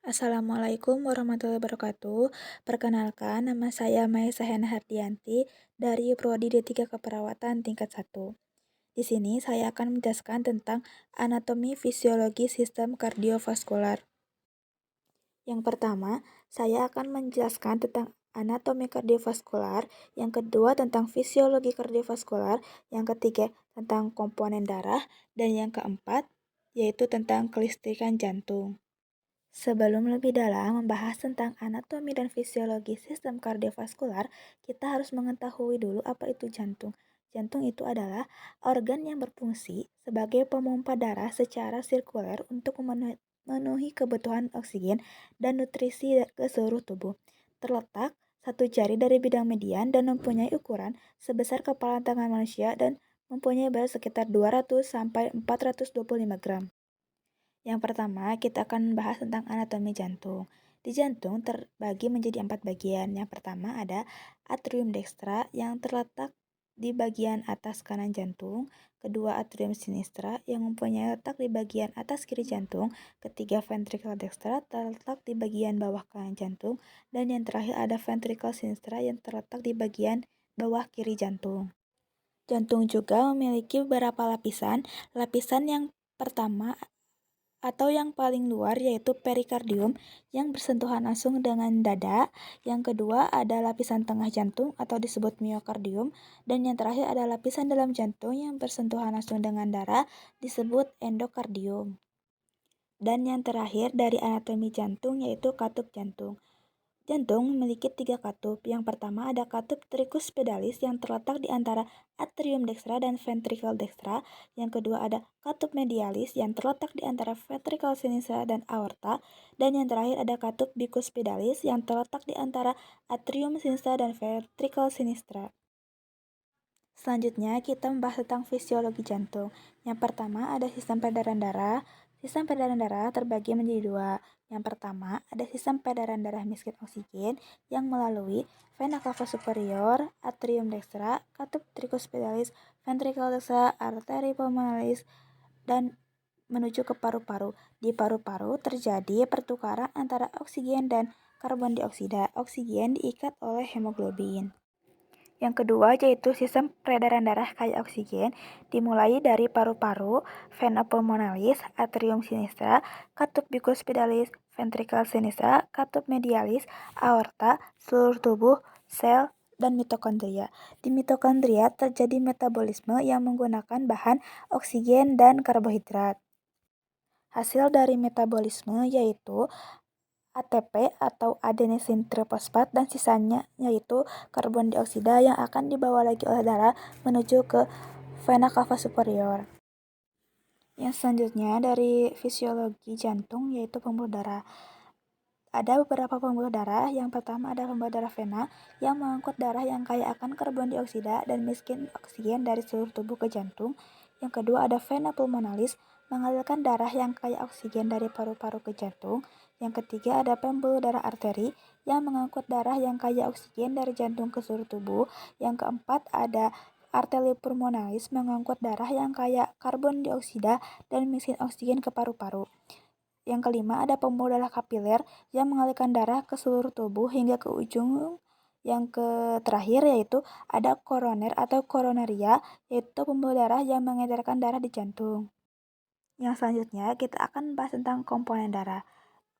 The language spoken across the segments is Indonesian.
Assalamualaikum warahmatullahi wabarakatuh. Perkenalkan, nama saya Maisa Hena Hardianti dari Prodi D3 Keperawatan tingkat 1. Di sini saya akan menjelaskan tentang anatomi fisiologi sistem kardiovaskular. Yang pertama, saya akan menjelaskan tentang anatomi kardiovaskular, yang kedua tentang fisiologi kardiovaskular, yang ketiga tentang komponen darah, dan yang keempat yaitu tentang kelistrikan jantung. Sebelum lebih dalam membahas tentang anatomi dan fisiologi sistem kardiovaskular, kita harus mengetahui dulu apa itu jantung. Jantung itu adalah organ yang berfungsi sebagai pemompa darah secara sirkuler untuk memenuhi kebutuhan oksigen dan nutrisi ke seluruh tubuh. Terletak satu jari dari bidang median dan mempunyai ukuran sebesar kepala tangan manusia dan mempunyai berat sekitar 200 sampai 425 gram. Yang pertama, kita akan membahas tentang anatomi jantung. Di jantung terbagi menjadi 4 bagian. Yang pertama ada atrium dextra yang terletak di bagian atas kanan jantung. Kedua, atrium sinistra yang mempunyai letak di bagian atas kiri jantung. Ketiga, ventricle dextra terletak di bagian bawah kanan jantung. Dan yang terakhir ada ventricle sinistra yang terletak di bagian bawah kiri jantung. Jantung juga memiliki beberapa lapisan. Lapisan yang pertama atau yang paling luar yaitu perikardium yang bersentuhan langsung dengan dada. Yang kedua ada lapisan tengah jantung atau disebut miokardium, dan yang terakhir ada lapisan dalam jantung yang bersentuhan langsung dengan darah disebut endokardium. Dan yang terakhir dari anatomi jantung yaitu katup jantung. Jantung memiliki 3 katup. Yang pertama ada katup tricuspidalis yang terletak di antara atrium dextra dan ventricle dextra. Yang kedua ada katup medialis yang terletak di antara ventricle sinistra dan aorta. Dan yang terakhir ada katup bicuspidalis yang terletak di antara atrium sinistra dan ventricle sinistra. Selanjutnya kita membahas tentang fisiologi jantung. Yang pertama ada sistem peredaran darah. Sistem peredaran darah terbagi menjadi dua. Yang pertama ada sistem peredaran darah miskin oksigen yang melalui vena cava superior, atrium dextra, katup tricuspidalis, ventricle dextra, arteri pulmonalis, dan menuju ke paru-paru. Di paru-paru terjadi pertukaran antara oksigen dan karbon dioksida. Oksigen diikat oleh hemoglobin. Yang kedua yaitu sistem peredaran darah kaya oksigen, dimulai dari paru-paru, vena pulmonalis, atrium sinistra, katup bicuspidalis, ventricle sinistra, katup medialis, aorta, seluruh tubuh, sel, dan mitokondria. Di mitokondria terjadi metabolisme yang menggunakan bahan oksigen dan karbohidrat. Hasil dari metabolisme yaitu ATP atau adenosine trifosfat dan sisanya yaitu karbon dioksida yang akan dibawa lagi oleh darah menuju ke vena cava superior. Yang selanjutnya dari fisiologi jantung yaitu pembuluh darah. Ada beberapa pembuluh darah. Yang pertama ada pembuluh darah vena yang mengangkut darah yang kaya akan karbon dioksida dan miskin oksigen dari seluruh tubuh ke jantung. Yang kedua ada vena pulmonalis mengalirkan darah yang kaya oksigen dari paru-paru ke jantung. Yang ketiga ada pembuluh darah arteri yang mengangkut darah yang kaya oksigen dari jantung ke seluruh tubuh. Yang keempat ada arteri pulmonalis mengangkut darah yang kaya karbon dioksida dan miskin oksigen ke paru-paru. Yang kelima ada pembuluh darah kapiler yang mengalirkan darah ke seluruh tubuh hingga ke ujung. Yang terakhir yaitu ada koroner atau koronaria, yaitu pembuluh darah yang mengedarkan darah di jantung. Yang selanjutnya kita akan membahas tentang komponen darah.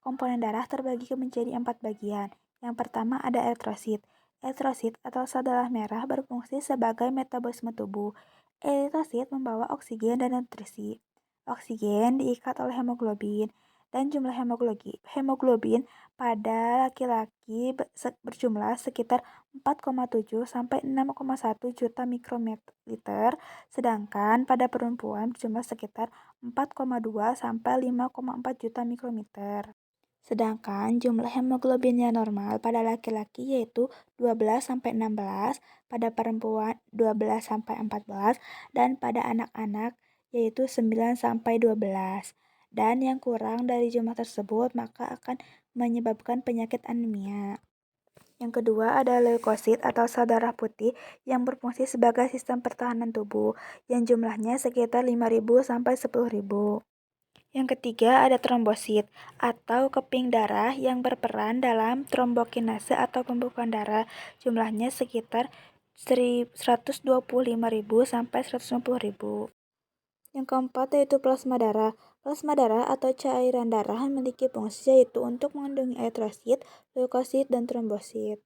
Komponen darah terbagi menjadi 4 bagian. Yang pertama ada eritrosit. Eritrosit atau sel darah merah berfungsi sebagai metabolisme tubuh. Eritrosit membawa oksigen dan nutrisi. Oksigen diikat oleh hemoglobin dan jumlah hemoglobin pada laki-laki berjumlah sekitar 4,7 sampai 6,1 juta mikroliter, sedangkan pada perempuan berjumlah sekitar 4,2 sampai 5,4 juta mikroliter. Sedangkan jumlah hemoglobinnya normal pada laki-laki yaitu 12 sampai 16, pada perempuan 12 sampai 14, dan pada anak-anak yaitu 9 sampai 12. Dan yang kurang dari jumlah tersebut maka akan menyebabkan penyakit anemia. Yang kedua ada leukosit atau sel darah putih yang berfungsi sebagai sistem pertahanan tubuh yang jumlahnya sekitar 5.000 sampai 10.000. Yang ketiga ada trombosit atau keping darah yang berperan dalam trombokinase atau pembukaan darah. Jumlahnya sekitar 125.000 sampai 150.000. Yang keempat yaitu plasma darah. Plasma darah atau cairan darah memiliki fungsi yaitu untuk melindungi eritrosit, leukosit, dan trombosit.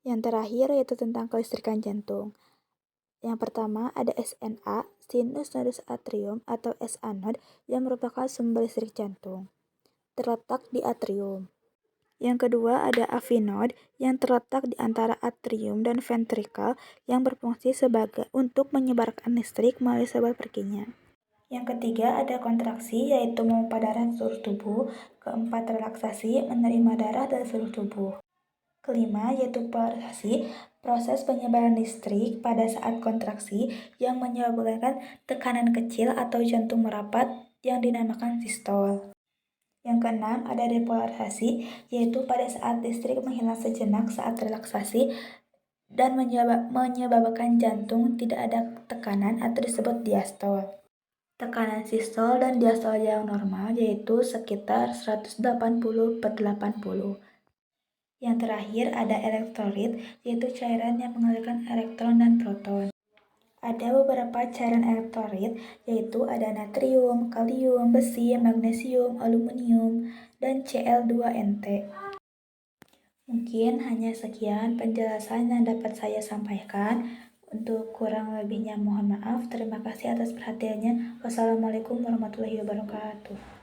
Yang terakhir yaitu tentang kelistrikan jantung. Yang pertama ada SNA, sinus nodus atrium atau S-anode yang merupakan sumber listrik jantung. Terletak di atrium. Yang kedua ada AV node yang terletak di antara atrium dan ventrikel yang berfungsi sebagai untuk menyebarkan listrik melalui saluran Purkinje. Yang ketiga ada kontraksi yaitu memompa darah ke seluruh tubuh. Keempat relaksasi menerima darah dari seluruh tubuh. Kelima yaitu polarisasi, proses penyebaran listrik pada saat kontraksi yang menyebabkan tekanan kecil atau jantung merapat yang dinamakan sistol. Yang keenam ada depolarisasi, yaitu pada saat listrik menghilang sejenak saat relaksasi dan menyebabkan jantung tidak ada tekanan atau disebut diastol. Tekanan sistol dan diastol yang normal yaitu sekitar 180/80. Yang terakhir ada elektrolit, yaitu cairan yang mengalirkan elektron dan proton. Ada beberapa cairan elektrolit, yaitu ada natrium, kalium, besi, magnesium, aluminium, dan Cl2NT. Mungkin hanya sekian penjelasan yang dapat saya sampaikan. Untuk kurang lebihnya mohon maaf. Terima kasih atas perhatiannya. Wassalamualaikum warahmatullahi wabarakatuh.